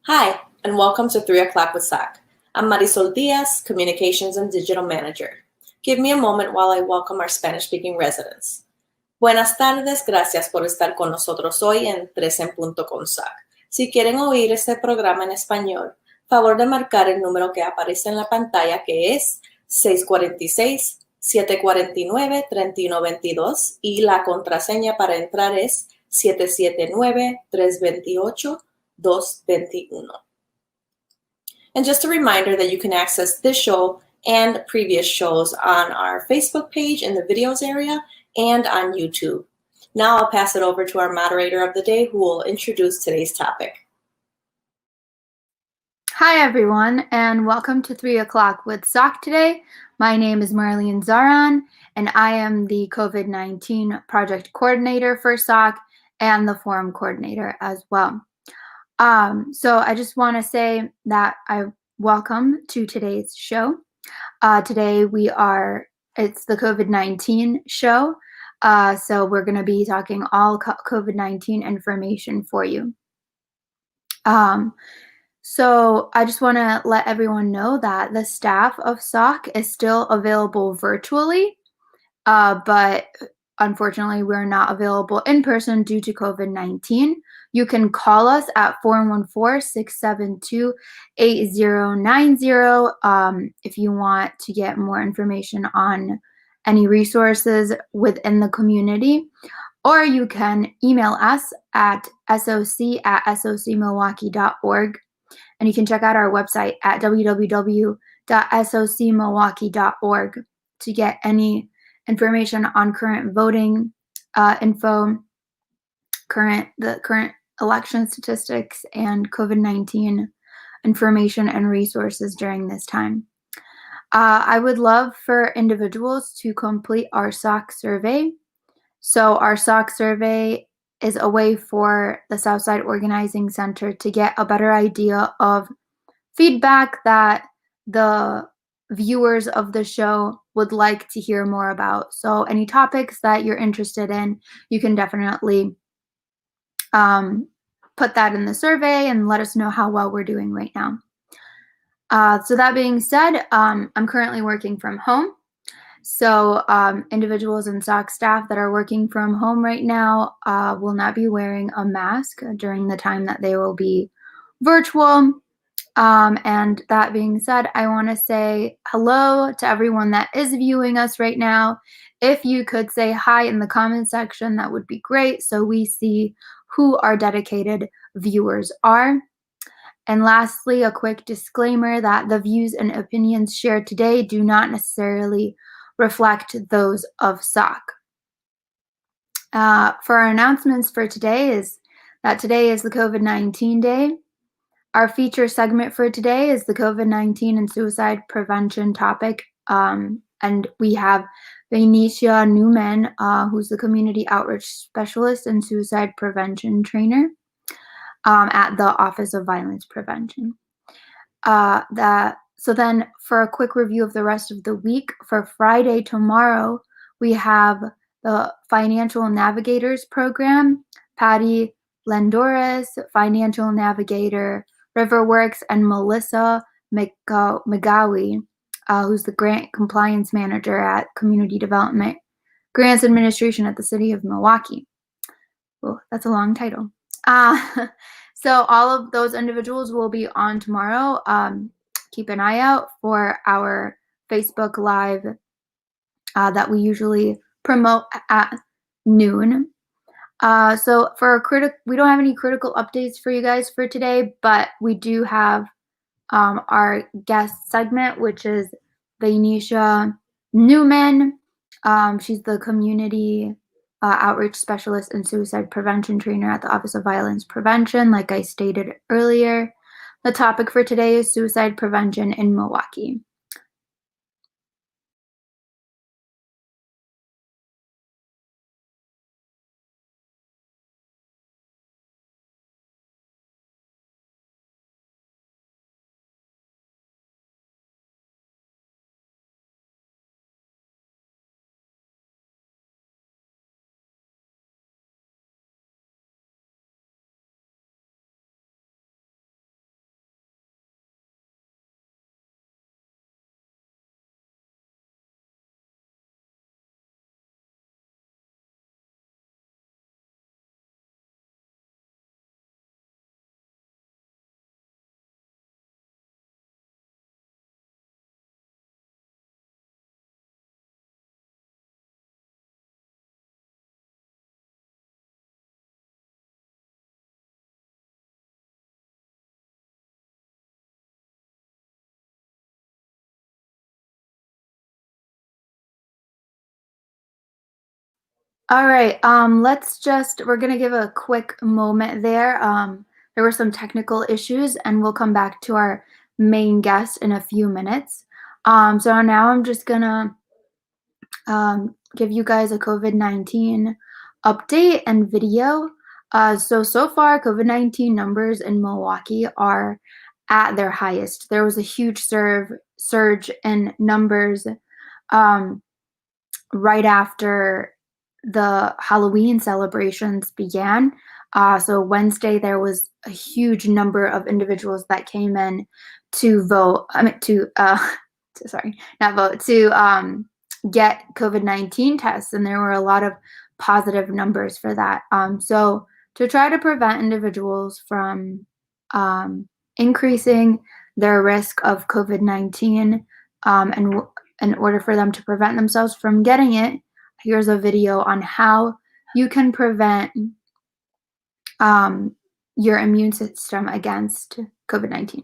Hi, and welcome to 3 o'clock with SOC. I'm Marisol Diaz, Communications and Digital Manager. Give me a moment while I welcome our Spanish-speaking residents. Buenas tardes, gracias por estar con nosotros hoy en 3 en punto con SOC. Si quieren oír este programa en español, favor de marcar el número que aparece en la pantalla, que es 646-749-3122, y la contraseña para entrar es 779-328-221. And just a reminder that you can access this show and previous shows on our Facebook page in the videos area and on YouTube. Now I'll pass it over to our moderator of the day, who will introduce today's topic. Hi everyone, and welcome to 3 o'clock with SOC today. My name is Marlene Zaran, and I am the COVID-19 project coordinator for SOC and the forum coordinator as well. So I just want to say that I welcome to today's show. Today it's the COVID-19 show. So we're going to be talking all COVID-19 information for you. So I just want to let everyone know that the staff of SOC is still available virtually, but unfortunately we're not available in person due to COVID-19. You can call us at 414-672-8090 if you want to get more information on any resources within the community, or you can email us at soc@socmilwaukee.org. And you can check out our website at www.socmilwaukee.org to get any information on current voting info, the current election statistics, and COVID-19 information and resources during this time. I would love for individuals to complete our SOC survey. So our SOC survey is a way for the Southside Organizing Center to get a better idea of feedback that the viewers of the show would like to hear more about. So any topics that you're interested in, you can definitely put that in the survey and let us know how well we're doing right now. So that being said, I'm currently working from home. So individuals and SOC staff that are working from home right now will not be wearing a mask during the time that they will be virtual. And that being said, I want to say hello to everyone that is viewing us right now. If you could say hi in the comment section, that would be great, so we see who our dedicated viewers are. And lastly, a quick disclaimer that the views and opinions shared today do not necessarily reflect those of SOC. For our announcements for today is that today is the COVID-19 day. Our feature segment for today is the COVID-19 and suicide prevention topic. And we have Vaynesia Newman, who's the community outreach specialist and suicide prevention trainer at the Office of Violence Prevention. So then for a quick review of the rest of the week, for Friday tomorrow, we have the Financial Navigators Program, Patty Lendores, Financial Navigator, Riverworks, and Melissa McGowie, who's the Grant Compliance Manager at Community Development Grants Administration at the City of Milwaukee. Oh, that's a long title. So all of those individuals will be on tomorrow. Keep an eye out for our Facebook Live that we usually promote at noon. So we don't have any critical updates for you guys for today, but we do have our guest segment, which is Vaynesia Newman. She's the community outreach specialist and suicide prevention trainer at the Office of Violence Prevention, like I stated earlier. The topic for today is suicide prevention in Milwaukee. All right, we're gonna give a quick moment there. There were some technical issues, and we'll come back to our main guest in a few minutes. So now I'm just gonna give you guys a COVID-19 update and video. So far, COVID-19 numbers in Milwaukee are at their highest. There was a huge surge in numbers um, right after the Halloween celebrations began. So Wednesday, there was a huge number of individuals that came in to vote. Sorry, not vote, to get COVID-19 tests, and there were a lot of positive numbers for that. So to try to prevent individuals from increasing their risk of COVID-19, and in order for them to prevent themselves from getting it, here's a video on how you can prevent your immune system against COVID-19.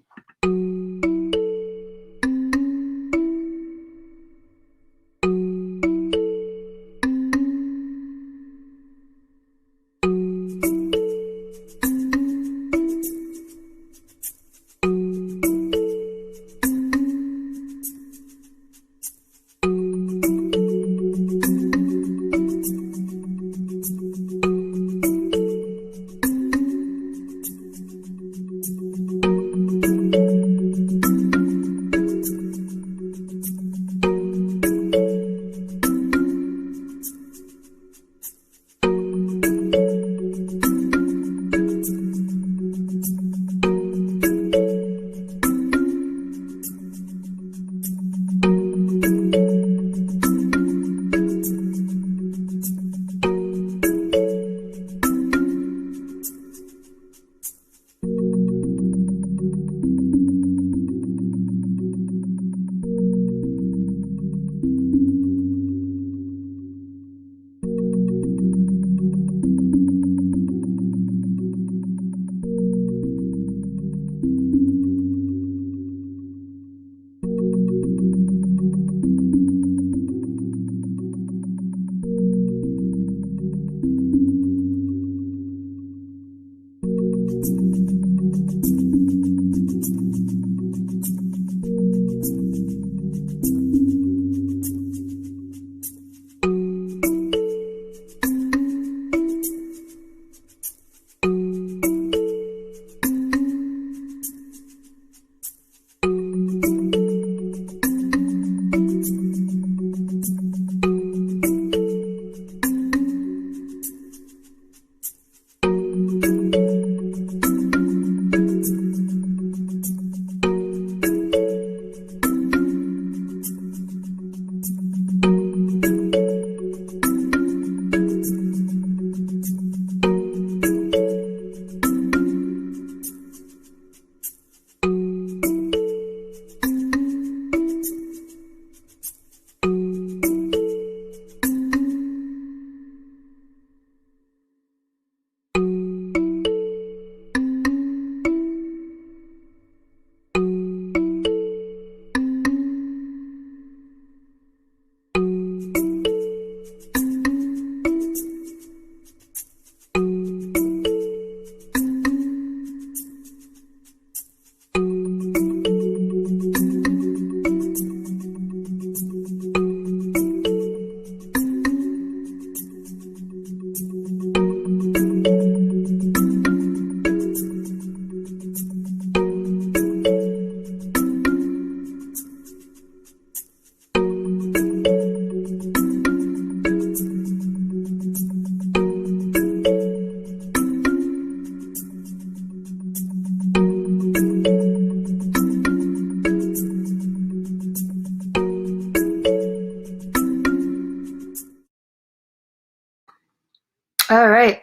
All right.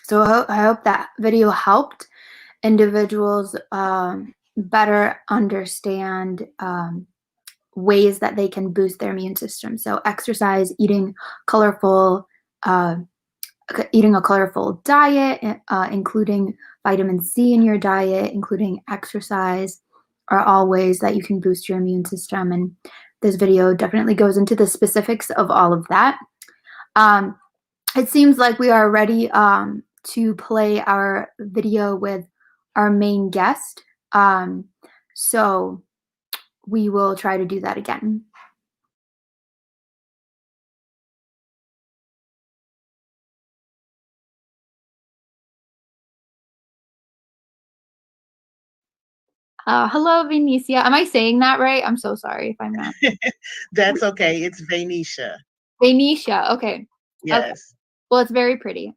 So I hope that video helped individuals better understand ways that they can boost their immune system. So exercise, eating a colorful diet, including vitamin C in your diet, including exercise, are all ways that you can boost your immune system. And this video definitely goes into the specifics of all of that. Um, it seems like we are ready to play our video with our main guest. So we will try to do that again. Hello, Vaynesia. Am I saying that right? I'm so sorry if I'm not. That's okay. It's Vaynesia. Vaynesia. Okay. Okay. Yes. Well, it's very pretty.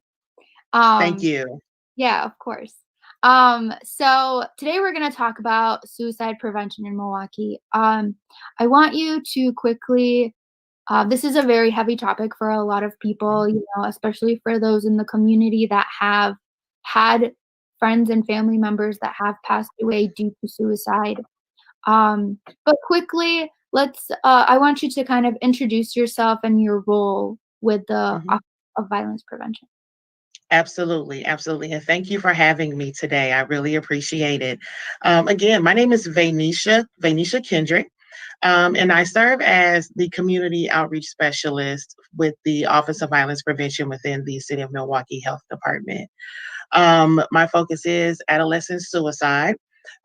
Thank Um, you. yeah, of course. So today we're going to talk about suicide prevention in Milwaukee. I want you to quickly, this is a very heavy topic for a lot of people, especially for those in the community that have had friends and family members that have passed away due to suicide. But quickly, I want you to kind of introduce yourself and your role with the Mhm. Office of Violence Prevention. Absolutely. Absolutely. And thank you for having me today. I really appreciate it. Again, my name is Vaynesia Kendrick, and I serve as the community outreach specialist with the Office of Violence Prevention within the City of Milwaukee Health Department. My focus is adolescent suicide.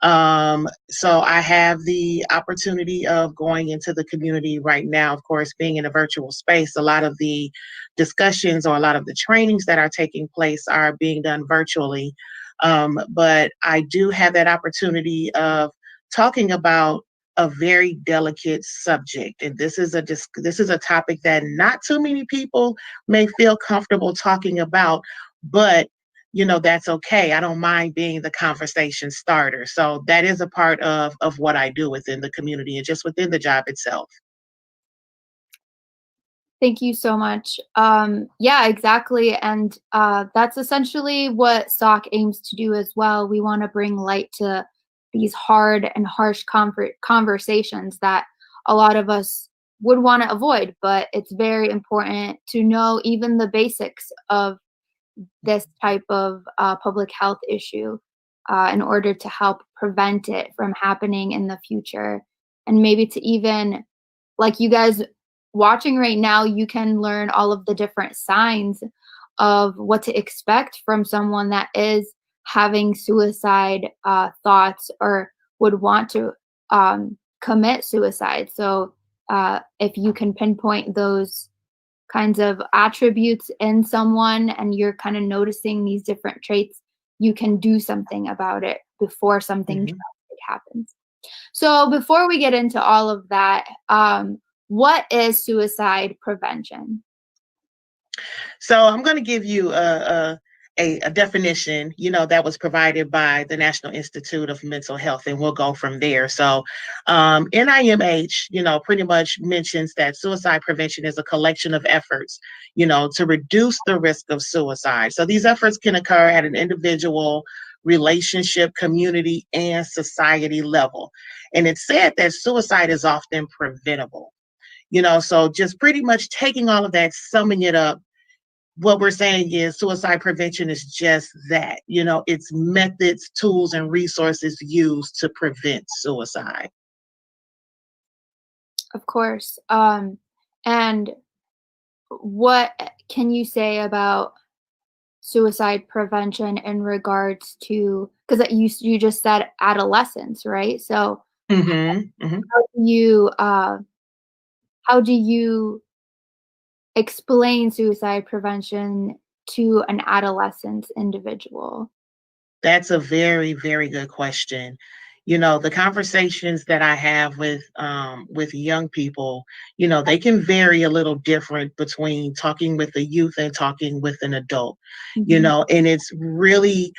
So I have the opportunity of going into the community right now. Of course, being in a virtual space, a lot of the discussions or a lot of the trainings that are taking place are being done virtually. But I do have that opportunity of talking about a very delicate subject, and this is a topic that not too many people may feel comfortable talking about, but that's okay. I don't mind being the conversation starter. So that is a part of what I do within the community and just within the job itself. Thank you so much. Yeah, exactly. And that's essentially what SOC aims to do as well. We want to bring light to these hard and harsh conversations that a lot of us would want to avoid, but it's very important to know even the basics of this type of public health issue in order to help prevent it from happening in the future. And maybe to even, like you guys watching right now, you can learn all of the different signs of what to expect from someone that is having suicide thoughts or would want to commit suicide. So if you can pinpoint those kinds of attributes in someone and you're kind of noticing these different traits, you can do something about it before something Mhm. drastic happens. So before we get into all of that, what is suicide prevention? So I'm going to give you a definition, that was provided by the National Institute of Mental Health, and we'll go from there. So NIMH, pretty much mentions that suicide prevention is a collection of efforts, to reduce the risk of suicide. So these efforts can occur at an individual, relationship, community, and society level. And it's said that suicide is often preventable. So just pretty much taking all of that, summing it up, what we're saying is suicide prevention is just that, it's methods, tools, and resources used to prevent suicide. Of course. And what can you say about suicide prevention in regards to, because you just said adolescence, right? So Hmm. Hmm. how do you how do you explain suicide prevention to an adolescent individual? That's a very, very good question. The conversations that I have with young people, they can vary a little different between talking with a youth and talking with an adult, Mhm. and it's really,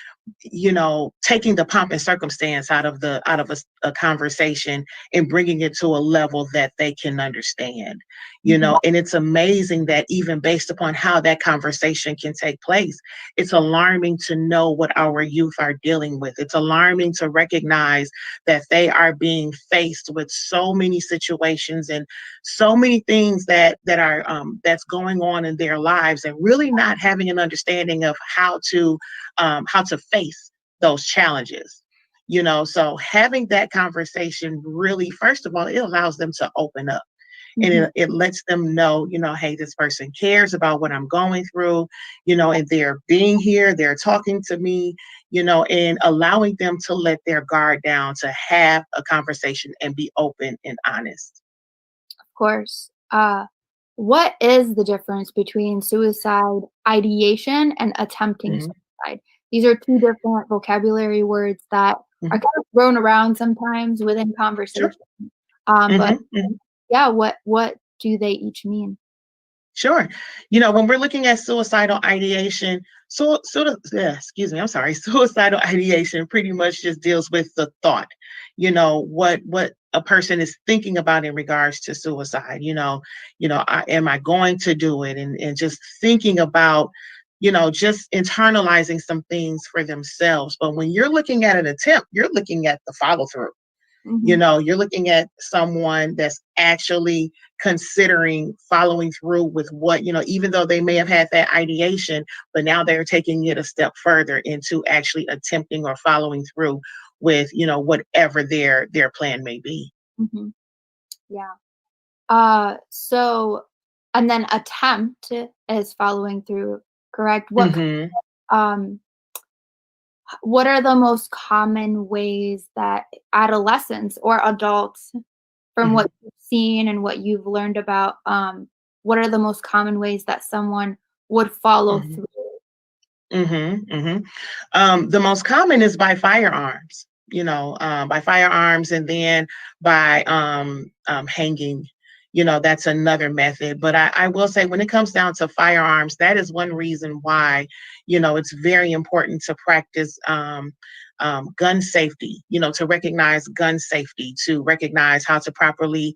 taking the pomp and circumstance out of a conversation and bringing it to a level that they can understand, Mhm. and it's amazing that even based upon how that conversation can take place, it's alarming to know what our youth are dealing with. It's alarming to recognize that they are being faced with so many situations and so many things that are that's going on in their lives, and really not having an understanding of how to face those challenges. So having that conversation really, first of all, it allows them to open up. and Mhm. it lets them know, hey, this person cares about what I'm going through, and they're being here, they're talking to me, and allowing them to let their guard down, to have a conversation and be open and honest. Of course. What is the difference between suicide ideation and attempting Mhm, suicide? These are two different vocabulary words that are mhm. kind of thrown around sometimes within Sure. conversation. But Mhm, mhm. yeah, what do they each mean? Sure. When we're looking at suicidal ideation, excuse me, I'm sorry, suicidal ideation pretty much just deals with the thought, what a person is thinking about in regards to suicide, am I going to do it? And just thinking about, just internalizing some things for themselves. But when you're looking at an attempt, you're looking at the follow through. Mhm. You're looking at someone that's actually considering following through with what, even though they may have had that ideation, but now they're taking it a step further into actually attempting or following through with, whatever their plan may be. Mhm. Yeah. So and then attempt is following through, correct? Hmm. Um what are the most common ways that adolescents or adults, from Hmm. what you've seen and what you've learned about, what are the most common ways that someone would follow Hmm. through? Hmm. Hmm. The most common is by firearms, by firearms, and then by hanging. That's another method. But I will say, when it comes down to firearms, that is one reason why, it's very important to practice gun safety, to recognize gun safety, to recognize how to properly,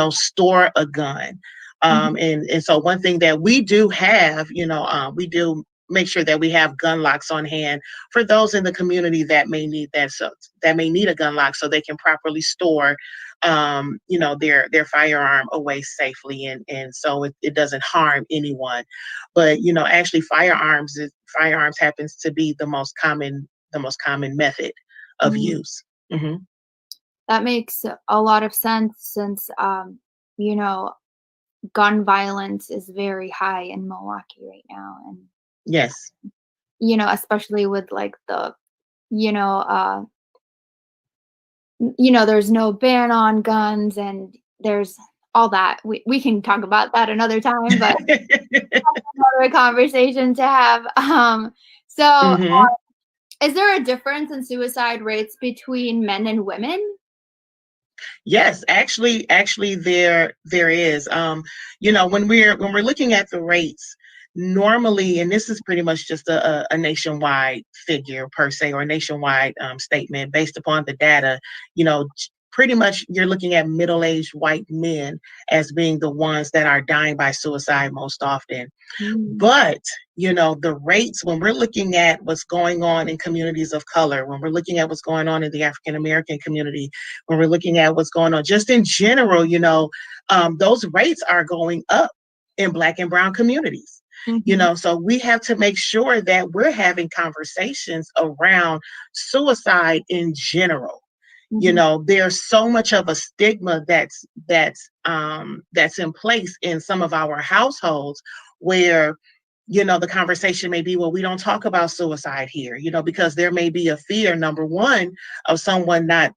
store a gun. Mhm, And so one thing that we do have, we do make sure that we have gun locks on hand for those in the community that may need that, so that may need a gun lock, so they can properly store their firearm away safely, and so it doesn't harm anyone. But actually, firearms happens to be the most common method of mhm. use. Hmm. That makes a lot of sense since, you know, gun violence is very high in Milwaukee right now, and, Yes. especially with, like, you know, uh there's no ban on guns and there's all that. We can talk about that another time, but another conversation to have. So Hmm. is there a difference in suicide rates between men and women? Yes, actually, there is. When we're looking at the rates, normally, and this is pretty much just a nationwide figure per se, or a nationwide statement based upon the data. Pretty much you're looking at middle-aged white men as being the ones that are dying by suicide most often. Mm, But, the rates, when we're looking at what's going on in communities of color, when we're looking at what's going on in the African American community, when we're looking at what's going on just in general, those rates are going up in Black and Brown communities. mhm, So we have to make sure that we're having conversations around suicide in general. mhm, There's so much of a stigma that's in place in some of our households, where the conversation may be, well, we don't talk about suicide here, because there may be a fear, number one, of someone not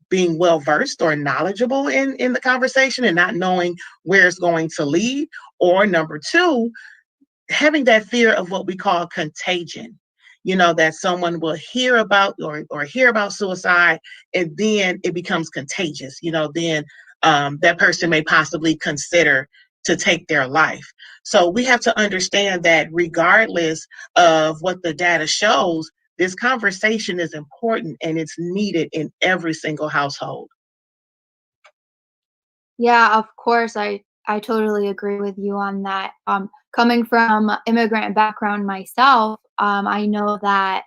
being well versed or knowledgeable in the conversation and not knowing where it's going to lead, or number two, having that fear of what we call contagion, that someone will hear about, or hear about suicide, and then it becomes contagious, then that person may possibly consider to take their life. So we have to understand that regardless of what the data shows, this conversation is important and it's needed in every single household. yeah, of course, I totally agree with you on that. Coming from immigrant background myself, I know that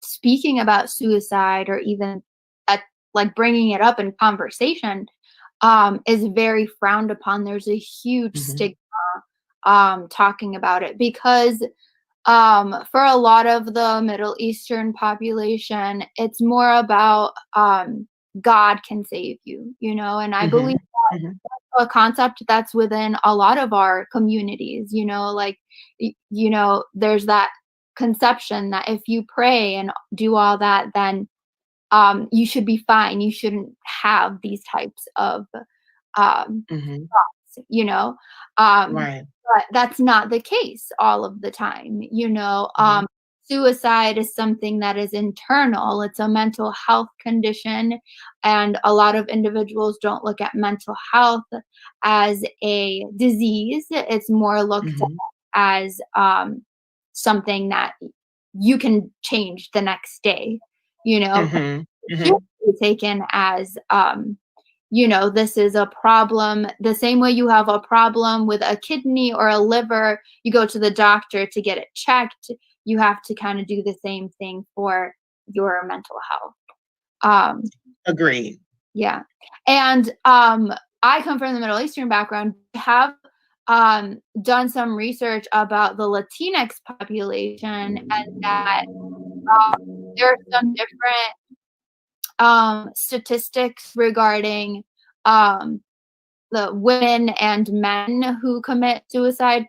speaking about suicide or even at, like, bringing it up in conversation, is very frowned upon. There's a huge Mhm. stigma talking about it because, for a lot of the Middle Eastern population, it's more about, God can save you, and I believe Mhm. Mhm. a concept that's within a lot of our communities, like, there's that conception that if you pray and do all that, then you should be fine. You shouldn't have these types of Mhm. thoughts, Right. but that's not the case all of the time. Mhm. Suicide is something that is internal. It's a mental health condition, and a lot of individuals don't look at mental health as a disease. It's more looked at Mhm. as something that you can change the next day. Mhm. Should Mhm. be taken as this is a problem. The same way you have a problem with a kidney or a liver, you go to the doctor to get it checked. You have to kind of do the same thing for your mental health. Um, Agreed. yeah. And I come from the Middle Eastern background. I have done some research about the Latinx population, and that there are some different statistics regarding um, the women and men who commit suicide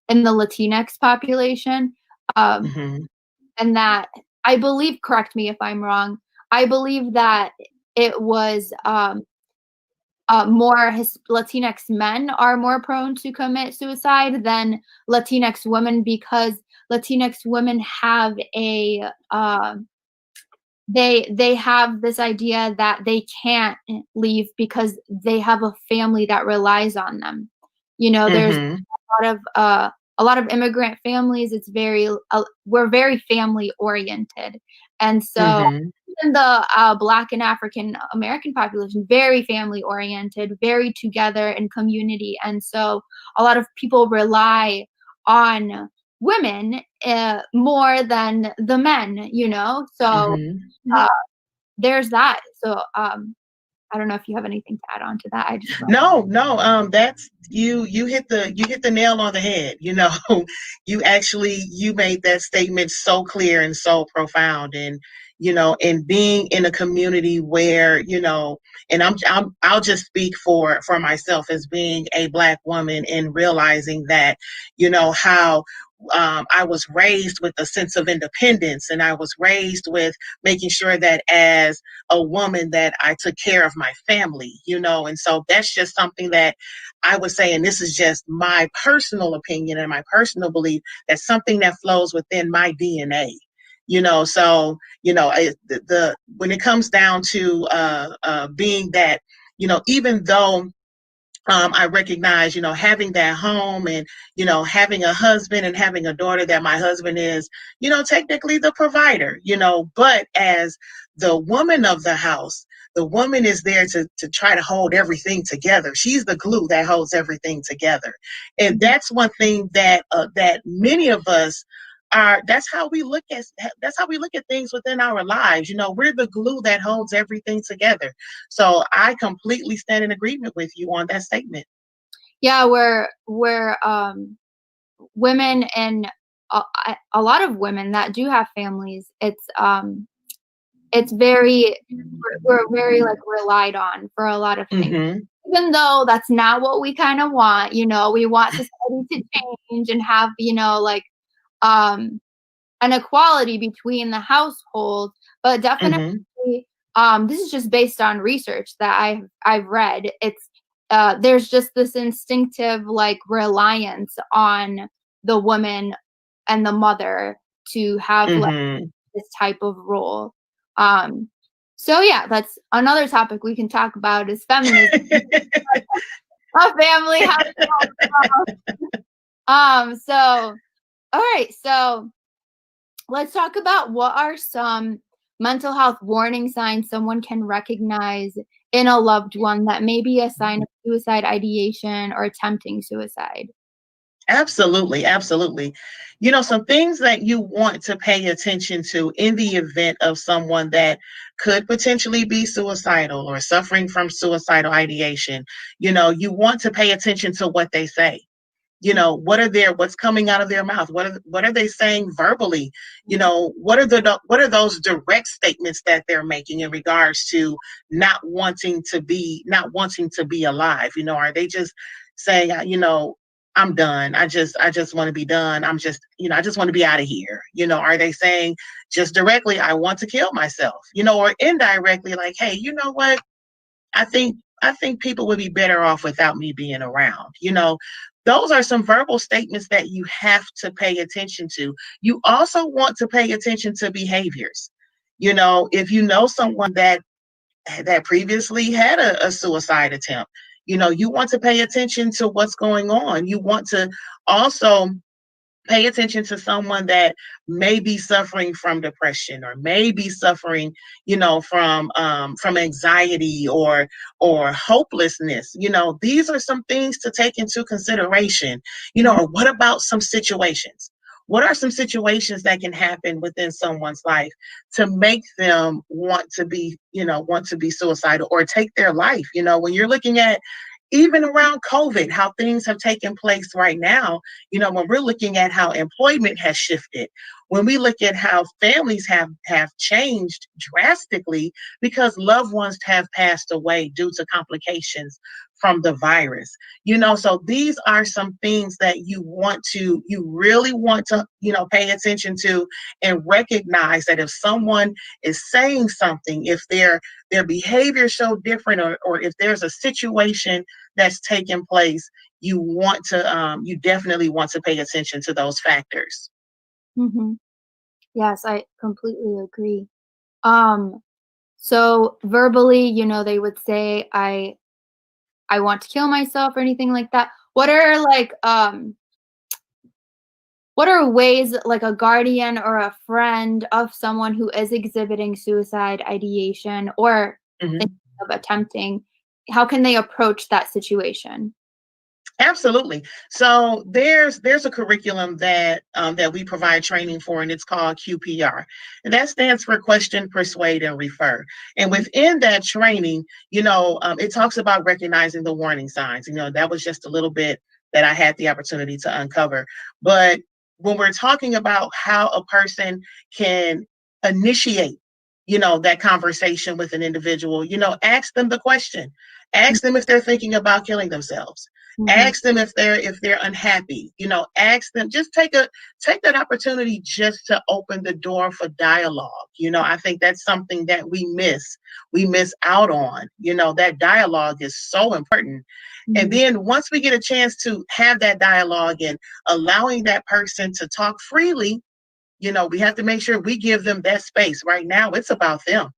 in the Latinx population. Um, Mhm. and that I believe, correct me if I'm wrong, I believe that it was Latinx men are more prone to commit suicide than Latinx women, because Latinx women have they have this idea that they can't leave because they have a family that relies on them. There's Mhm. a lot of immigrant families. It's very we're very family oriented, and so Mhm. even the Black and African American population, very family oriented, very together in community, and so a lot of people rely on women more than the men. So Mhm. uh, there's that. So I don't know if you have anything to add on to that. I just love. No, no, that's you hit the nail on the head. You made that statement so clear and so profound. And and being in a community where, and I'll just speak for myself as being a Black woman, and realizing that, how I was raised with a sense of independence, and I was raised with making sure that as a woman that I took care of my family, and so that's just something that I would say, and this is just my personal opinion and my personal belief, that's something that flows within my DNA. So the when it comes down to being that, even though I recognize, having that home, and, having a husband and having a daughter, that my husband is, technically the provider, but as the woman of the house, the woman is there to try to hold everything together. She's the glue that holds everything together. And that's one thing that many of us are, that's how we look at things within our lives. We're the glue that holds everything together. So I completely stand in agreement with you on that statement. Yeah, we're women, and a lot of women that do have families. It's very we're very like relied on for a lot of things. Mm-hmm. Even though that's not what we kind of want. We want society to change and have, like um an equality between the households, but Mm-hmm. definitely, this is just based on research that I've read. It's there's just this instinctive like reliance on the woman and the mother to have like Mm-hmm. this type of role. Um, so yeah, that's another topic we can talk about is feminism, a family household. So all right, so let's talk about what are some mental health warning signs someone can recognize in a loved one that may be a sign of suicide ideation or attempting suicide. Absolutely, absolutely. Some things that you want to pay attention to in the event of someone that could potentially be suicidal or suffering from suicidal ideation. You want to pay attention to what they say. what's coming out of their mouth? What are they saying verbally? What are those direct statements that they're making in regards to not wanting to be alive? Are they just saying, I'm done. I just want to be done. I just want to be out of here. Are they saying just directly, I want to kill myself, or indirectly, like, hey, you know what? I think people would be better off without me being around. Those are some verbal statements that you have to pay attention to. You also want to pay attention to behaviors. If you know someone that previously had a suicide attempt, you want to pay attention to what's going on. You want to also pay attention to someone that may be suffering from depression, or may be suffering, from anxiety or hopelessness. These are some things to take into consideration. Or what about some situations? What are some situations that can happen within someone's life to make them want to be suicidal or take their life? When you're looking at even around COVID, how things have taken place right now, when we're looking at how employment has shifted, when we look at how families have changed drastically because loved ones have passed away due to complications from the virus. So these are some things that you really want to, pay attention to, and recognize that if someone is saying something, if their behavior so different, or if there's a situation that's taking place, you definitely want to pay attention to those factors. Mm-hmm. Yes, I completely agree. So verbally, they would say, I want to kill myself or anything like that. What are ways, like a guardian or a friend of someone who is exhibiting suicide ideation or Mhm. thinking of attempting, how can they approach that situation? Absolutely. So there's a curriculum that we provide training for, and it's called QPR, and that stands for Question, Persuade, and Refer. And within that training, it talks about recognizing the warning signs. That was just a little bit that I had the opportunity to uncover. But when we're talking about how a person can initiate, that conversation with an individual, ask them the question. Ask them if they're thinking about killing themselves. Mhm. Ask them if they're unhappy. Ask them. Just take that opportunity just to open the door for dialogue. I think that's something that we miss out on. That dialogue is so important. And Mhm. then once we get a chance to have that dialogue and allowing that person to talk freely, we have to make sure we give them that space. Right now, it's about them,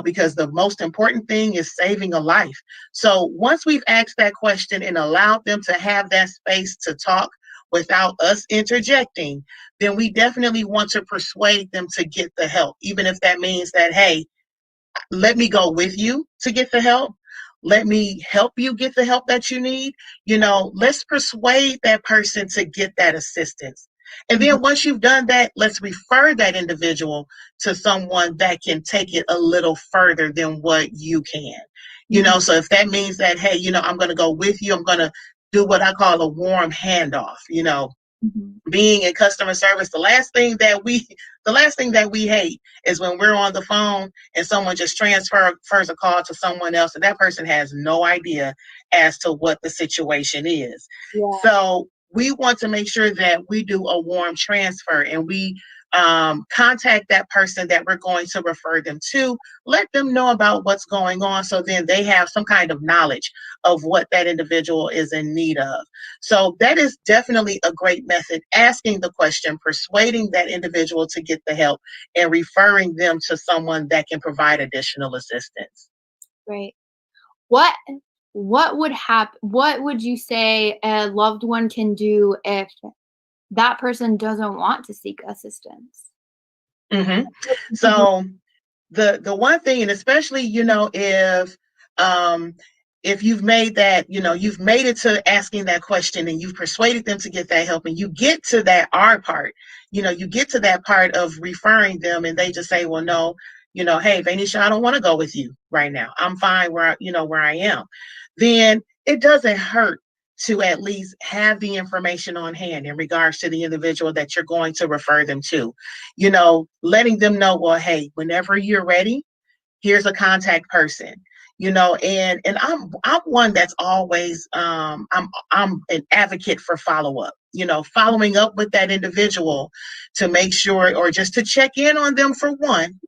because the most important thing is saving a life. So once we've asked that question and allowed them to have that space to talk without us interjecting, then we definitely want to persuade them to get the help, even if that means that, hey, let me go with you to get the help. Let me help you get the help that you need. Let's persuade that person to get that assistance. And then once you've done that, let's refer that individual to someone that can take it a little further than what you can. So if that means that, hey, I'm going to go with you, I'm going to do what I call a warm handoff. Mhm. Being in customer service, the last thing that we hate is when we're on the phone and someone just transfers a call to someone else, and that person has no idea as to what the situation is. Yeah. So we want to make sure that we do a warm transfer, and we contact that person that we're going to refer them to, let them know about what's going on, so then they have some kind of knowledge of what that individual is in need of. So that is definitely a great method, asking the question, persuading that individual to get the help, and referring them to someone that can provide additional assistance. Right. What what would happen? What would you say a loved one can do if that person doesn't want to seek assistance? Mhm. What people do. So the one thing, and especially, um if you've made that, you've made it to asking that question, and you've persuaded them to get that help, and you get to that R part, you get to that part of referring them, and they just say, well, no, hey, Vaynesia, I don't want to go with you right now. I'm fine where I am. Then it doesn't hurt to at least have the information on hand in regards to the individual that you're going to refer them to. Letting them know, well, hey, whenever you're ready, here's a contact person. And I'm one that's always I'm an advocate for follow-up, following up with that individual to make sure, or just to check in on them for one,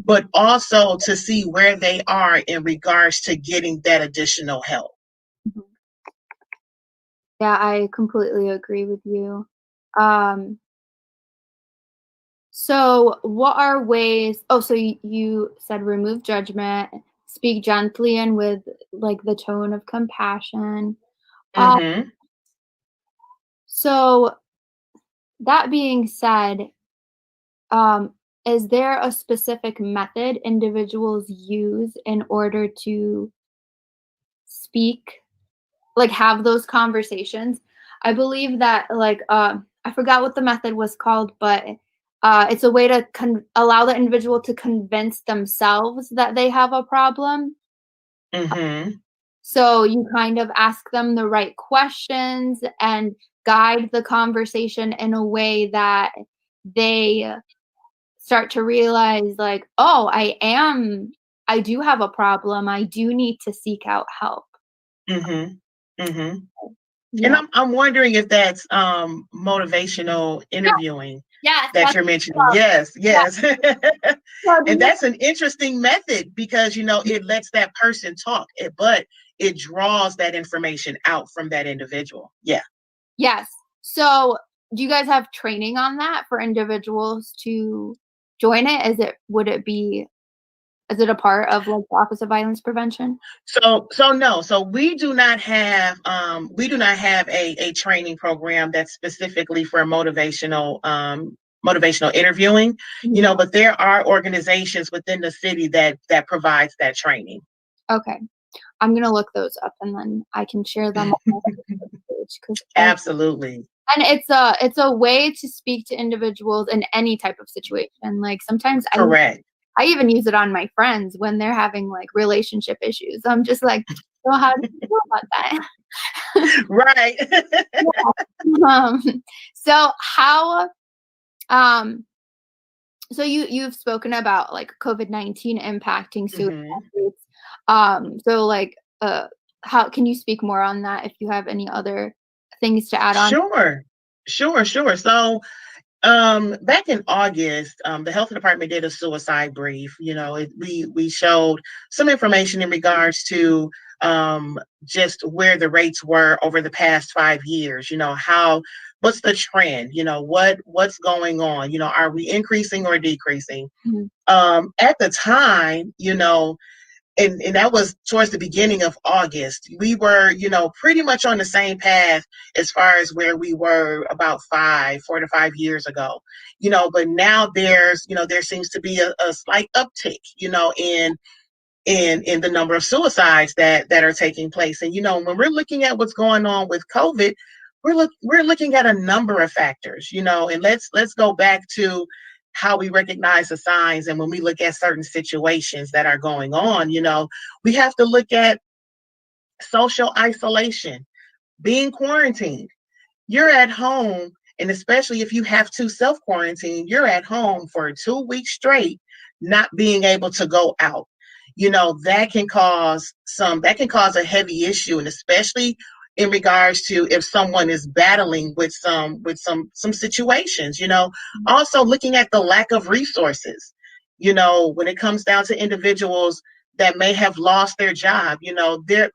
but also to see where they are in regards to getting that additional help. Yeah, I completely agree with you. So what are ways, so you said remove judgment, speak gently and with like the tone of compassion. Mm-hmm. So that being said, is there a specific method individuals use in order to speak, like have those conversations? I believe that I forgot what the method was called, but it's a way to allow the individual to convince themselves that they have a problem. Mm-hmm. So you kind of ask them the right questions and guide the conversation in a way that they start to realize like, oh, I do have a problem. I do need to seek out help. Mm-hmm. Mm-hmm. Yeah. And I'm wondering if that's motivational interviewing that you're mentioning. Yes. Yeah. And that's an interesting method because, it lets that person talk, but it draws that information out from that individual. Yeah. Yes. So do you guys have training on that for individuals to join it? Is it a part of like the Office of Violence Prevention? So no. So we do not have a training program that's specifically for motivational interviewing, but there are organizations within the city that provides that training. Okay. I'm going to look those up and then I can share them on my page. Absolutely. And it's a way to speak to individuals in any type of situation. Like sometimes Correct. I even use it on my friends when they're having like relationship issues. I'm just like, so how do you feel about that? Right. So how, so you've spoken about like COVID-19 impacting suicide rates. So like, how can you speak more on that if you have any other things to add on? Sure. So, back in August, the health department did a suicide brief. We showed some information in regards to just where the rates were over the past 5 years. What's the trend? What's going on? Are we increasing or decreasing? Mm-hmm. At the time, and that was towards the beginning of August. We were, pretty much on the same path as far as where we were about 4 to 5 years ago. But now there seems to be a slight uptick, in the number of suicides that are taking place. And when we're looking at what's going on with COVID, we're looking at a number of factors, and let's go back to how we recognize the signs. And when we look at certain situations that are going on, we have to look at social isolation, being quarantined. You're at home, and especially if you have to self-quarantine, you're at home for 2 weeks straight, not being able to go out. That can cause a heavy issue, and especially in regards to if someone is battling with some situations, also looking at the lack of resources, when it comes down to individuals that may have lost their job,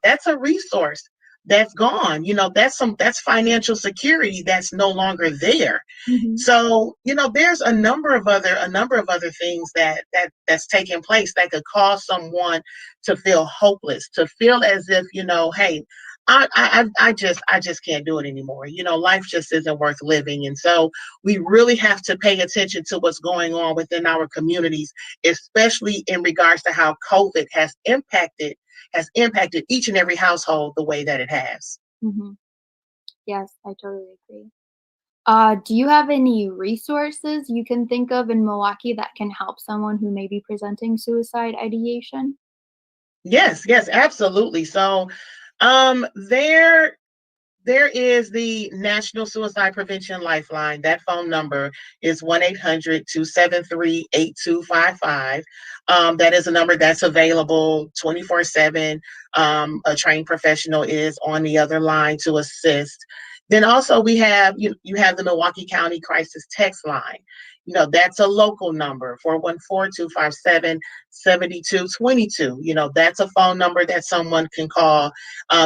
that's a resource that's gone. That's financial security that's no longer there. Mm-hmm. So, there's a number of other things that's taking place that could cause someone to feel hopeless, to feel as if, hey, I just can't do it anymore. Life just isn't worth living. And so we really have to pay attention to what's going on within our communities, especially in regards to how COVID has impacted each and every household the way that it has. Mm-hmm. Yes, I totally agree. Do you have any resources you can think of in Milwaukee that can help someone who may be presenting suicide ideation? Yes, absolutely. So there there is the National Suicide Prevention Lifeline. That phone number is 1-800-273-8255. That is a number that's available 24/7. A trained professional is on the other line to assist. Then also we have you have the Milwaukee County Crisis Text Line. That's a local number, 414-257-7222. That's a phone number that someone can call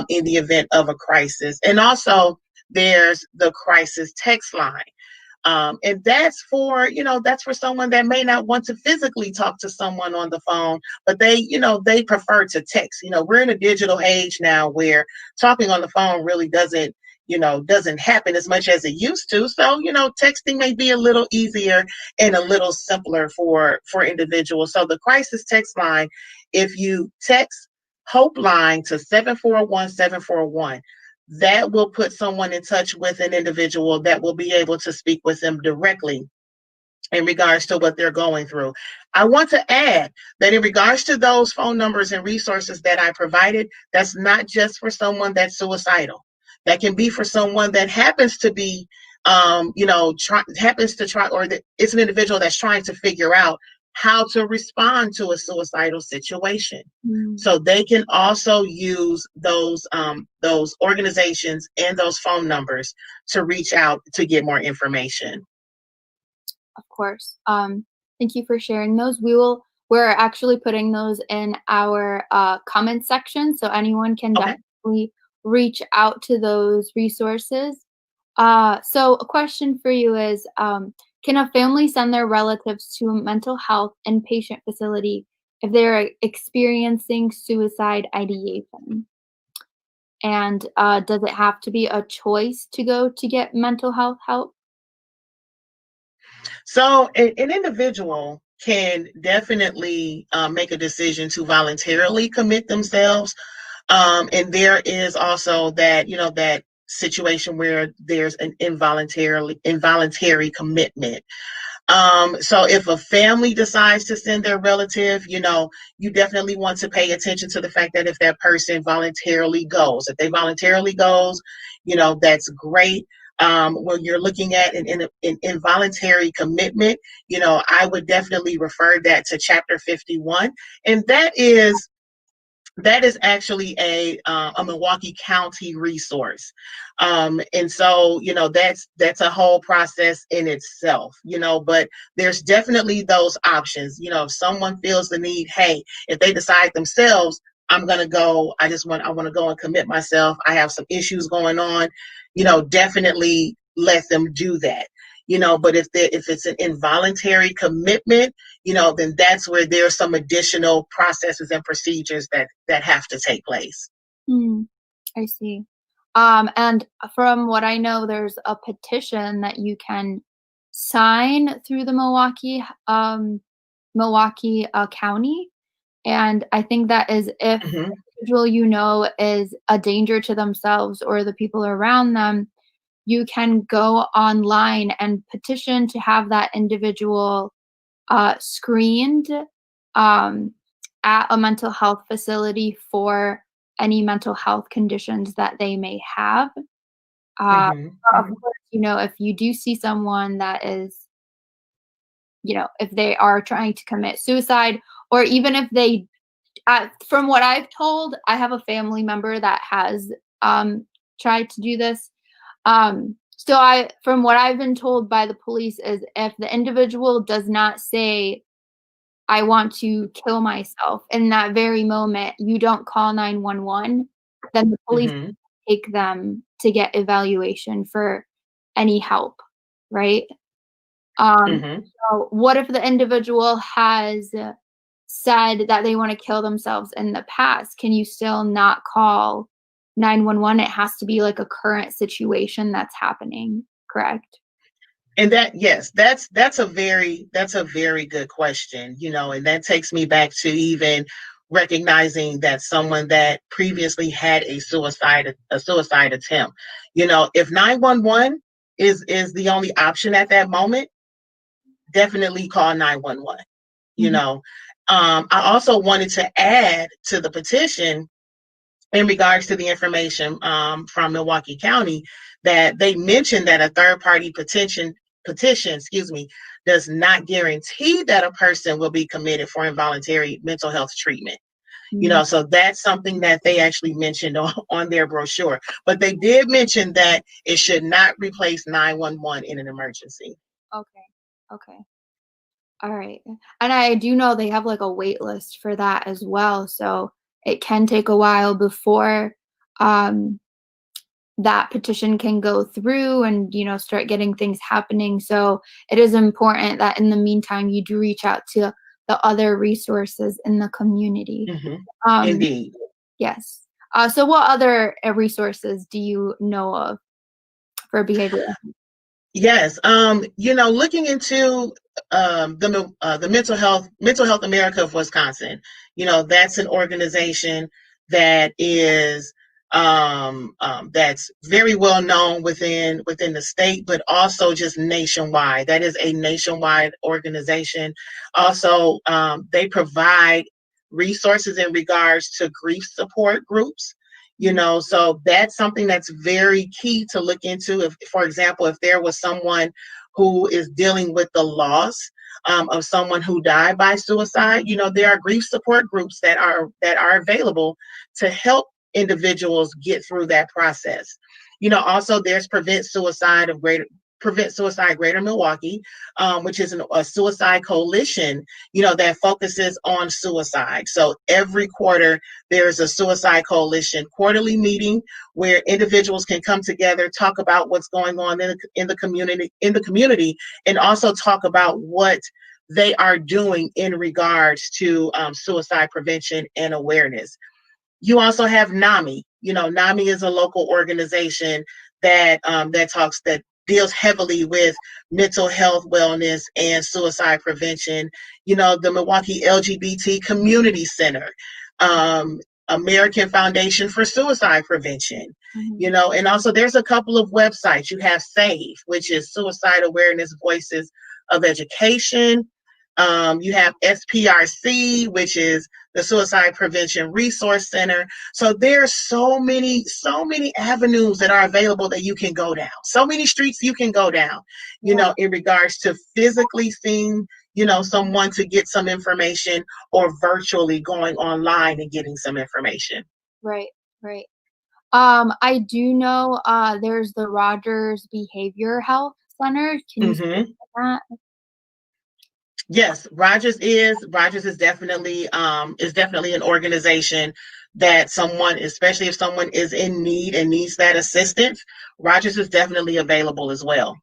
in the event of a crisis. And also there's the crisis text line. And that's for someone that may not want to physically talk to someone on the phone, but they prefer to text. We're in a digital age now where talking on the phone really doesn't happen as much as it used to. So, texting may be a little easier and a little simpler for individuals. So the crisis text line, if you text Hope Line to 741-741, that will put someone in touch with an individual that will be able to speak with them directly in regards to what they're going through. I want to add that in regards to those phone numbers and resources that I provided, that's not just for someone that's suicidal. That can be for someone that happens to be, it's an individual that's trying to figure out how to respond to a suicidal situation. So they can also use those organizations and those phone numbers to reach out to get more information. Of course. Thank you for sharing those. We're actually putting those in our comment section, so anyone can definitely reach out to those resources. So a question for you is, can a family send their relatives to a mental health inpatient facility if they're experiencing suicide ideation? And does it have to be a choice to go to get mental health help? So an individual can definitely make a decision to voluntarily commit themselves. And there is also that situation where there's an involuntary commitment. So if a family decides to send their relative, you definitely want to pay attention to the fact that if that person voluntarily goes, that's great. When you're looking at an involuntary commitment, I would definitely refer that to Chapter 51. And that is actually a Milwaukee County resource. And so, that's a whole process in itself, but there's definitely those options. If someone feels the need, hey, if they decide themselves, I'm going to go, I want to go and commit myself. I have some issues going on, definitely let them do that. But if it's an involuntary commitment, then that's where there's some additional processes and procedures that have to take place. I see. And from what I know, there's a petition that you can sign through the Milwaukee County. And I think that is if the individual is a danger to themselves or the people around them, you can go online and petition to have that individual screened at a mental health facility for any mental health conditions that they may have. Of course, if you do see someone that is, if they are trying to commit suicide, or even if they, from what I've told, I have a family member that has tried to do this. So from what I've been told by the police is if the individual does not say, I want to kill myself in that very moment, you don't call 911, then the police take them to get evaluation for any help, right? So what if the individual has said that they want to kill themselves in the past? Can you still not call 911? It has to be like a current situation that's happening, correct? And that's a very good question, and that takes me back to even recognizing that someone that previously had a suicide attempt, if 911 is the only option at that moment, definitely call 911. I also wanted to add to the petition in regards to the information from Milwaukee County, that they mentioned that a third-party petition, does not guarantee that a person will be committed for involuntary mental health treatment. So that's something that they actually mentioned on their brochure. But they did mention that it should not replace 911 in an emergency. Okay. All right. And I do know they have like a wait list for that as well. So it can take a while before that petition can go through and, start getting things happening. So it is important that in the meantime, you do reach out to the other resources in the community. Indeed. Yes. So what other resources do you know of for behavioral? Yes. Looking into the Mental Health America of Wisconsin, that's an organization that is that's very well known within the state, but also just nationwide. That is a nationwide organization. Also, they provide resources in regards to grief support groups. So that's something that's very key to look into. If, for example, if there was someone who is dealing with the loss of someone who died by suicide, there are grief support groups that are available to help individuals get through that process. Also there's Prevent Suicide Greater Milwaukee, which is a suicide coalition, that focuses on suicide. So every quarter there's a suicide coalition quarterly meeting where individuals can come together, talk about what's going on in the community, and also talk about what they are doing in regards to suicide prevention and awareness. You also have NAMI. NAMI is a local organization that deals heavily with mental health, wellness, and suicide prevention. The Milwaukee LGBT Community Center, American Foundation for Suicide Prevention, and also there's a couple of websites. You have SAVE, which is Suicide Awareness Voices of Education. You have SPRC, which is the Suicide Prevention Resource Center. So there's so many avenues that are available that you can go down. So many streets you can go down, in regards to physically seeing, someone to get some information, or virtually going online and getting some information. Right. I do know there's the Rogers Behavior Health Center. Can you speak to that? Yes, Rogers is definitely an organization that someone, especially if someone is in need and needs that assistance, Rogers is definitely available as well.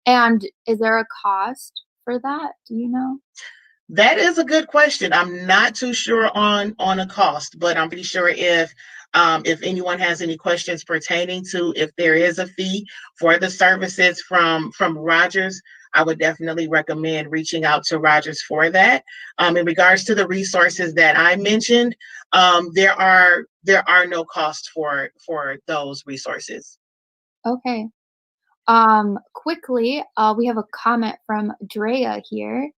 And is there a cost for that? Do you know? That is a good question. I'm not too sure on a cost, but I'm pretty sure if anyone has any questions pertaining to if there is a fee for the services from Rogers, I would definitely recommend reaching out to Rogers for that. In regards to the resources that I mentioned, there are no costs for those resources. Okay. Quickly, we have a comment from Drea here.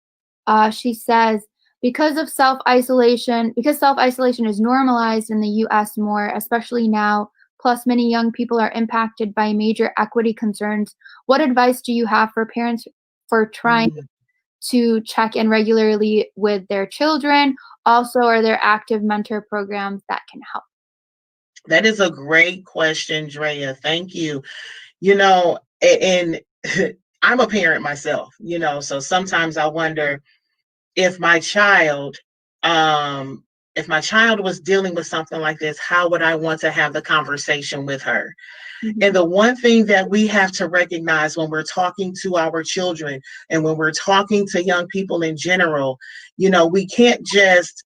She says, because self-isolation is normalized in the U.S. more, especially now, plus many young people are impacted by major equity concerns, what advice do you have for parents for trying to check in regularly with their children? Also, are there active mentor programs that can help? That is a great question, Drea. Thank you. And I'm a parent myself, so sometimes I wonder if my child was dealing with something like this, how would I want to have the conversation with her? And the one thing that we have to recognize when we're talking to our children and when we're talking to young people in general, we can't just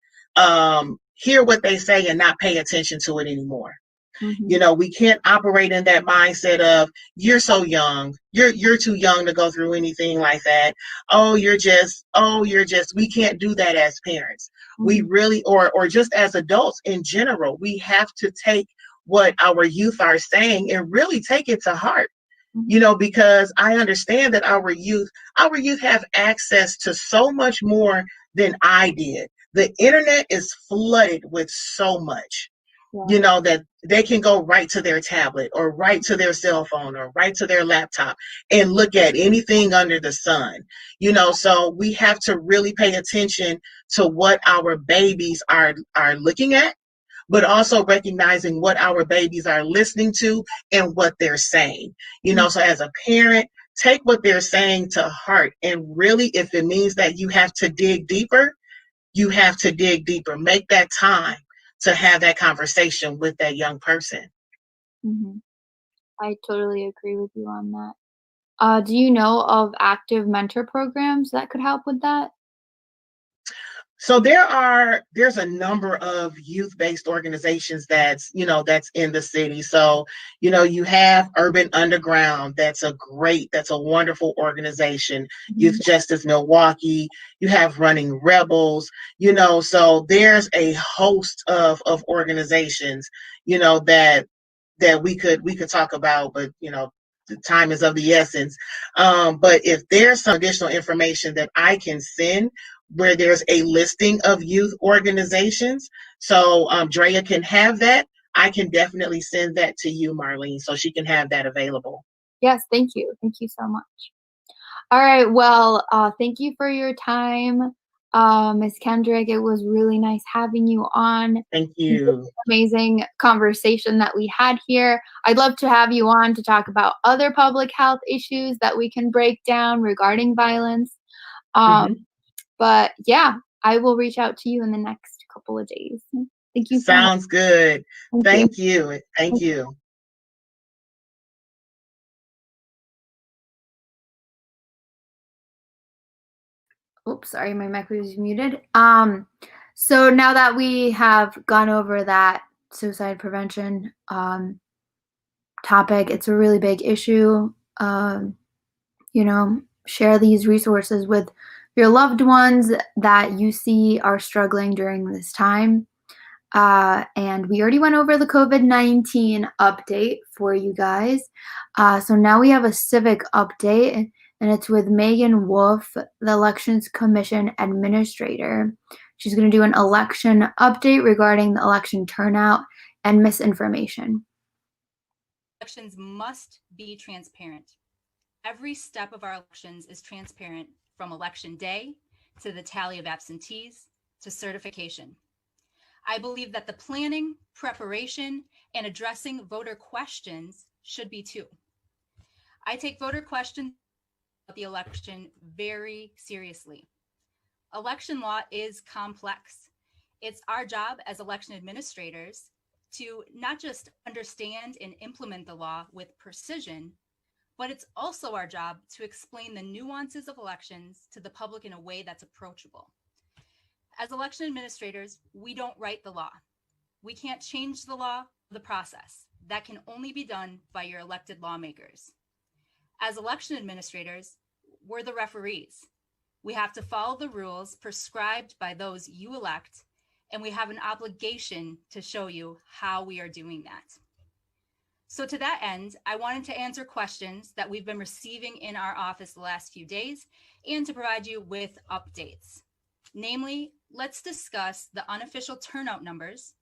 hear what they say and not pay attention to it anymore. We can't operate in that mindset of, you're so young, you're too young to go through anything like that. We can't do that as parents. We really, or just as adults in general, we have to take what our youth are saying and really take it to heart, because I understand that our youth have access to so much more than I did. The internet is flooded with so much. you know, that they can go right to their tablet or right to their cell phone or right to their laptop and look at anything under the sun, you know. So we have to really pay attention to what our babies are looking at, but also recognizing what our babies are listening to and what they're saying, you know. So as a parent, take what they're saying to heart, and really, if it means that you have to dig deeper, you have to dig deeper. Make that time to have that conversation with that young person. Mm-hmm. I totally agree with you on that. Do you know of active mentor programs that could help with that? So there's a number of youth-based organizations that's, you know, that's in the city. So, you know, you have Urban Underground. That's a wonderful organization. Youth Justice Milwaukee. You have Running Rebels, you know. So there's a host of organizations, you know, that we could talk about, but you know, the time is of the essence. But if there's some additional information that I can send, where there's a listing of youth organizations, so Drea can have that. I can definitely send that to you, Marlene, so she can have that available. Yes, thank you. Thank you so much. All right. Well, thank you for your time, Ms. Kendrick. It was really nice having you on. Thank you. Amazing conversation that we had here. I'd love to have you on to talk about other public health issues that we can break down regarding violence. But yeah, I will reach out to you in the next couple of days. Thank you so much. Sounds good. Thank you. Thank you. Oops, sorry, my mic was muted. So now that we have gone over that suicide prevention topic, it's a really big issue. You know, share these resources with your loved ones that you see are struggling during this time. And we already went over the COVID-19 update for you guys. So now we have a civic update, and it's with Megan Wolf, the Elections Commission Administrator. She's going to do an election update regarding the election turnout and misinformation. Elections must be transparent. Every step of our elections is transparent, from election day to the tally of absentees to certification. I believe that the planning, preparation, and addressing voter questions should be too. I take voter questions about the election very seriously. Election law is complex. It's our job as election administrators to not just understand and implement the law with precision, but it's also our job to explain the nuances of elections to the public in a way that's approachable. As election administrators, we don't write the law. We can't change the law, the process. That can only be done by your elected lawmakers. As election administrators, we're the referees. We have to follow the rules prescribed by those you elect, and we have an obligation to show you how we are doing that. So to that end, I wanted to answer questions that we've been receiving in our office the last few days and to provide you with updates. Namely, let's discuss the unofficial turnout numbers,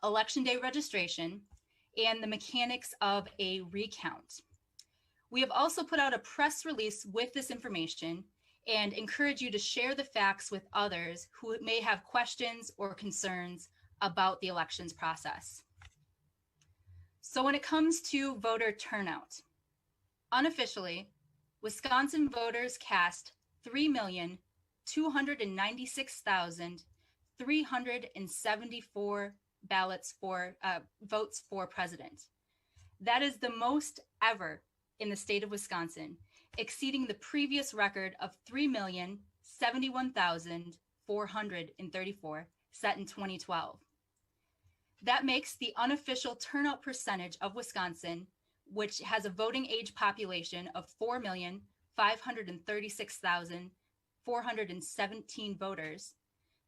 election day registration, and the mechanics of a recount. We have also put out a press release with this information and encourage you to share the facts with others who may have questions or concerns about the elections process. So when it comes to voter turnout, unofficially, Wisconsin voters cast 3,296,374 ballots for votes for president. That is the most ever in the state of Wisconsin, exceeding the previous record of 3,071,434 set in 2012. That makes the unofficial turnout percentage of Wisconsin, which has a voting age population of 4,536,417 voters.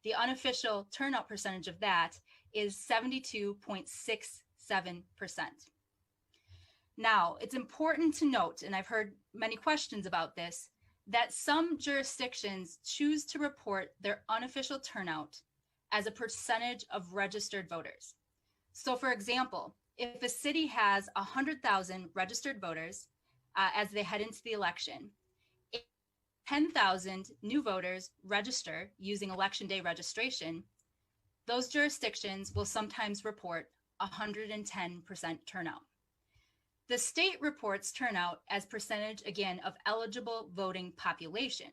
The unofficial turnout percentage of that is 72.67%. Now, it's important to note, and I've heard many questions about this, that some jurisdictions choose to report their unofficial turnout as a percentage of registered voters. So for example, if a city has 100,000 registered voters as they head into the election, 10,000 new voters register using election day registration, those jurisdictions will sometimes report 110% turnout. The state reports turnout as percentage, again, of eligible voting population,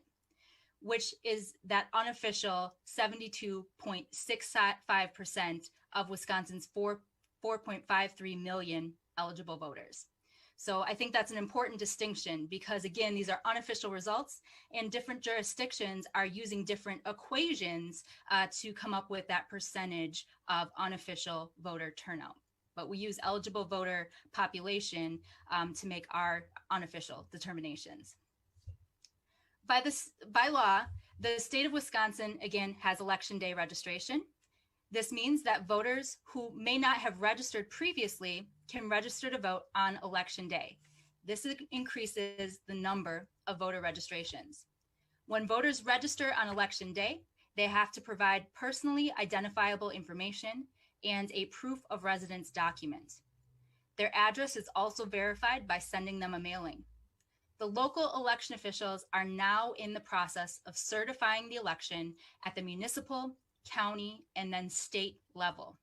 which is that unofficial 72.65% of Wisconsin's 4.53 million eligible voters. So I think that's an important distinction because, again, these are unofficial results and different jurisdictions are using different equations to come up with that percentage of unofficial voter turnout. But we use eligible voter population to make our unofficial determinations. By law, the state of Wisconsin, again, has election day registration. This means that voters who may not have registered previously can register to vote on election day. This increases the number of voter registrations. When voters register on election day, they have to provide personally identifiable information and a proof of residence document. Their address is also verified by sending them a mailing. The local election officials are now in the process of certifying the election at the municipal, county, and then state level.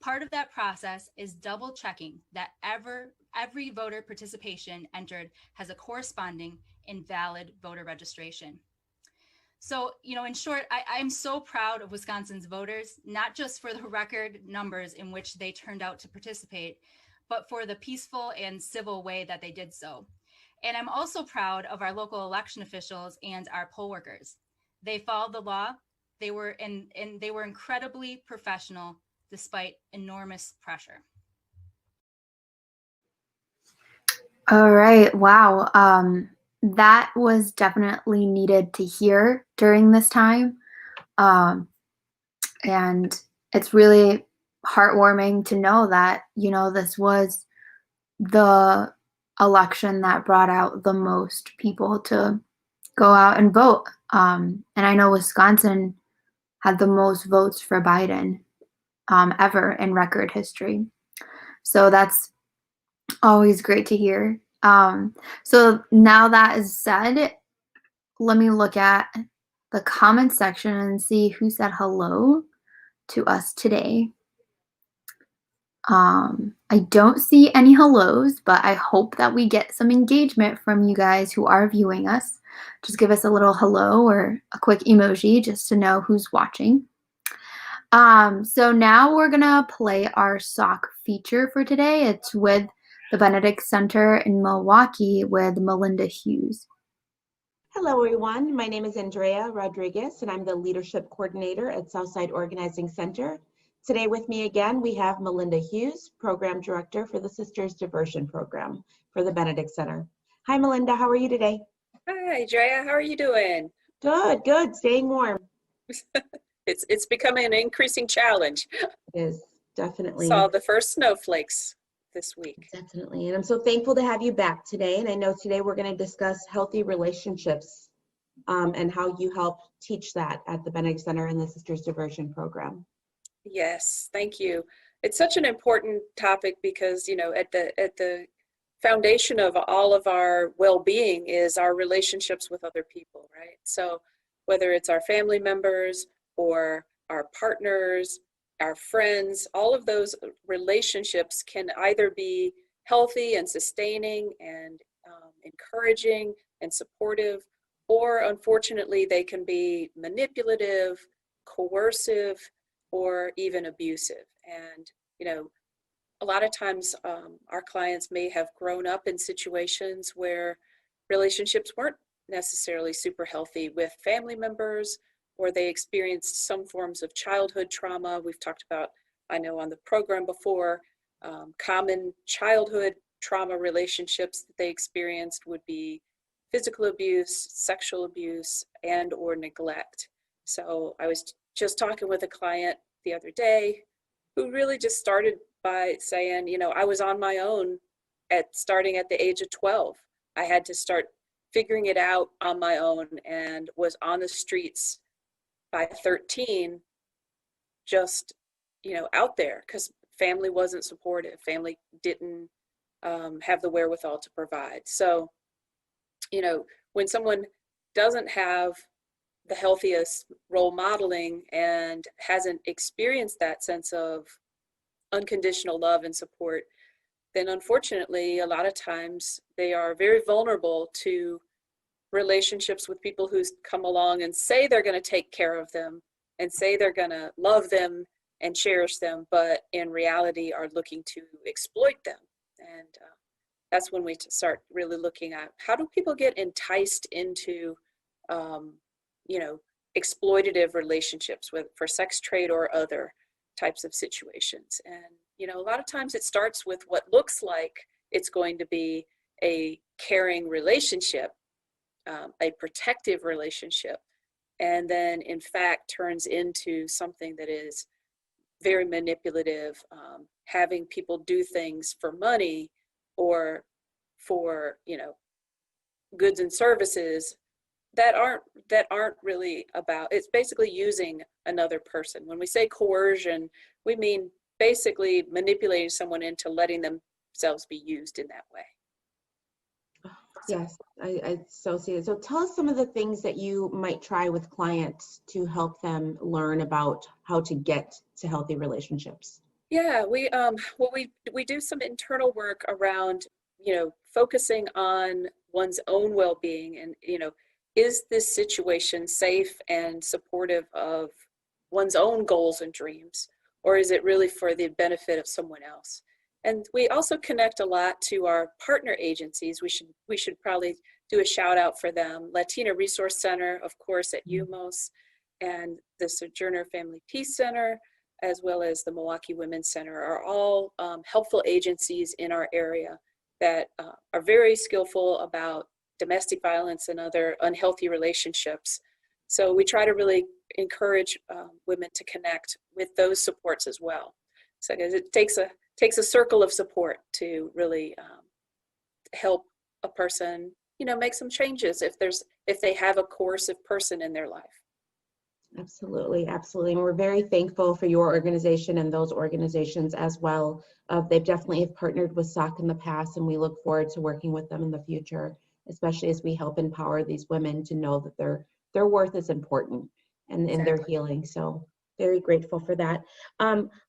Part of that process is double checking that every voter participation entered has a corresponding and valid voter registration. So, in short, I'm so proud of Wisconsin's voters, not just for the record numbers in which they turned out to participate, but for the peaceful and civil way that they did so. And I'm also proud of our local election officials and our poll workers. They followed the law. They were incredibly professional despite enormous pressure. All right. Wow. That was definitely needed to hear during this time. And it's really heartwarming to know that, this was the election that brought out the most people to go out and vote. And I know Wisconsin had the most votes for Biden ever in record history. So that's always great to hear. So now that is said, let me look at the comment section and see who said hello to us today. I don't see any hellos, but I hope that we get some engagement from you guys who are viewing us. Just give us a little hello or a quick emoji just to know who's watching. So now we're gonna play our SOC feature for today. It's with the Benedict Center in Milwaukee with Melinda Hughes. Hello, everyone. My name is Andrea Rodriguez, and I'm the Leadership Coordinator at Southside Organizing Center. Today with me again, we have Melinda Hughes, Program Director for the Sisters Diversion Program for the Benedict Center. Hi, Melinda. How are you today? Hi, Andrea. How are you doing? Good, good. Staying warm. It's becoming an increasing challenge. It is, definitely. Saw the first snowflakes this week. Definitely. And I'm so thankful to have you back today. And I know today we're going to discuss healthy relationships and how you help teach that at the Benedict Center and the Sisters Diversion Program. Yes, thank you. It's such an important topic because, at the foundation of all of our well-being is our relationships with other people, right? So whether it's our family members or our partners, our friends, all of those relationships can either be healthy and sustaining and encouraging and supportive, or unfortunately they can be manipulative, coercive, or even abusive. And, a lot of times our clients may have grown up in situations where relationships weren't necessarily super healthy with family members, or they experienced some forms of childhood trauma. We've talked about, I know on the program before, common childhood trauma relationships that they experienced would be physical abuse, sexual abuse, and or neglect. So I was just talking with a client the other day who really just started by saying, I was on my own starting at the age of 12. I had to start figuring it out on my own and was on the streets by 13, just, out there, because family wasn't supportive, family didn't have the wherewithal to provide. So, you know, when someone doesn't have the healthiest role modeling and hasn't experienced that sense of unconditional love and support, then unfortunately, a lot of times they are very vulnerable to relationships with people who come along and say they're going to take care of them and say they're going to love them and cherish them, but in reality are looking to exploit them. And that's when we start really looking at how do people get enticed into, you know, exploitative relationships for sex trade or other types of situations. And, you know, a lot of times it starts with what looks like it's going to be a caring relationship, a protective relationship, and then in fact turns into something that is very manipulative, having people do things for money or for, you know, goods and services that aren't really about. It's basically using another person. When we say coercion, we mean basically manipulating someone into letting themselves be used in that way. Yes, I so see it. So tell us some of the things that you might try with clients to help them learn about how to get to healthy relationships. Yeah, we do some internal work around, you know, focusing on one's own well-being and, you know, is this situation safe and supportive of one's own goals and dreams, or is it really for the benefit of someone else? And we also connect a lot to our partner agencies. We should probably do a shout out for them. Latina Resource Center, of course, at UMOS, and the Sojourner Family Peace Center, as well as the Milwaukee Women's Center, are all helpful agencies in our area that are very skillful about domestic violence and other unhealthy relationships. So we try to really encourage women to connect with those supports as well. So it takes a circle of support to really help a person, you know, make some changes if they have a coercive person in their life. Absolutely, absolutely. And we're very thankful for your organization and those organizations as well. They've definitely have partnered with SOC in the past, and we look forward to working with them in the future, especially as we help empower these women to know that their worth is important and in their healing. So very grateful for that.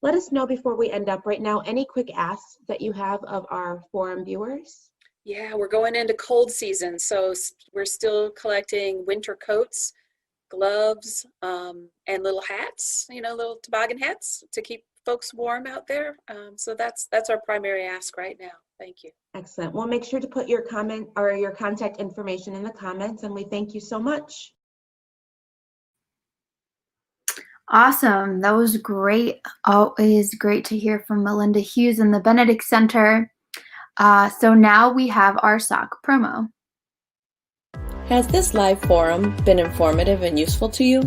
Let us know before we end up right now, any quick asks that you have of our forum viewers? Yeah, we're going into cold season, so we're still collecting winter coats, gloves, and little hats, you know, little toboggan hats to keep folks warm out there. So that's our primary ask right now. Thank you. Excellent. Well, make sure to put your comment or your contact information in the comments, and we thank you so much. Awesome. That was great. Always great to hear from Melinda Hughes and the Benedict Center. So now we have our SOC promo. Has this live forum been informative and useful to you?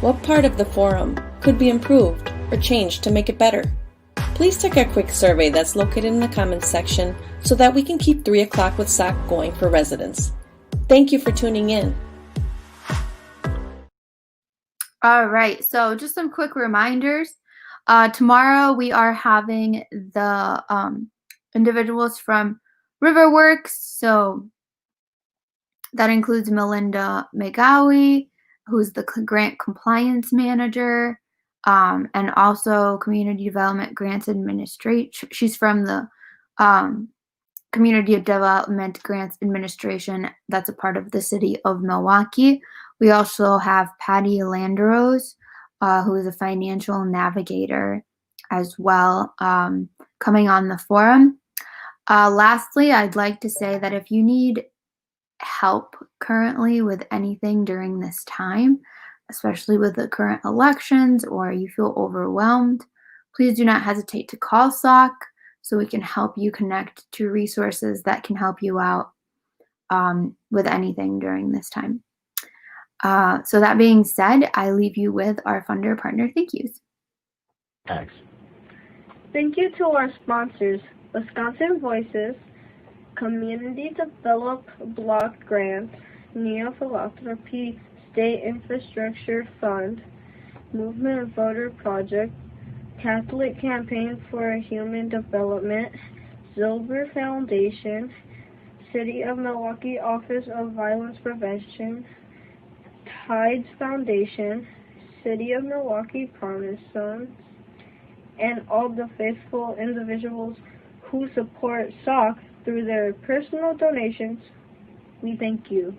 What part of the forum could be improved or changed to make it better? Please take a quick survey that's located in the comments section so that we can keep 3 o'clock with SOC going for residents. Thank you for tuning in. All right, so just some quick reminders. Tomorrow we are having the individuals from Riverworks, so that includes Melinda McGowie, who's the grant compliance manager, and also Community Development Grants Administration. She's from the Community Development Grants Administration that's a part of the city of Milwaukee. We also have Patty Landeros, who is a financial navigator as well, coming on the forum. Lastly, I'd like to say that if you need help currently with anything during this time, especially with the current elections, or you feel overwhelmed, please do not hesitate to call SOC so we can help you connect to resources that can help you out with anything during this time. So that being said, I leave you with our funder partner thank yous. Thanks. Thank you to our sponsors, Wisconsin Voices, Community Develop Block Grant, Neo-Philanthropy State Infrastructure Fund, Movement Voter Project, Catholic Campaign for Human Development, Silver Foundation, City of Milwaukee Office of Violence Prevention, Tides Foundation, City of Milwaukee Promise Sons, and all the faithful individuals who support SOC through their personal donations. We thank you.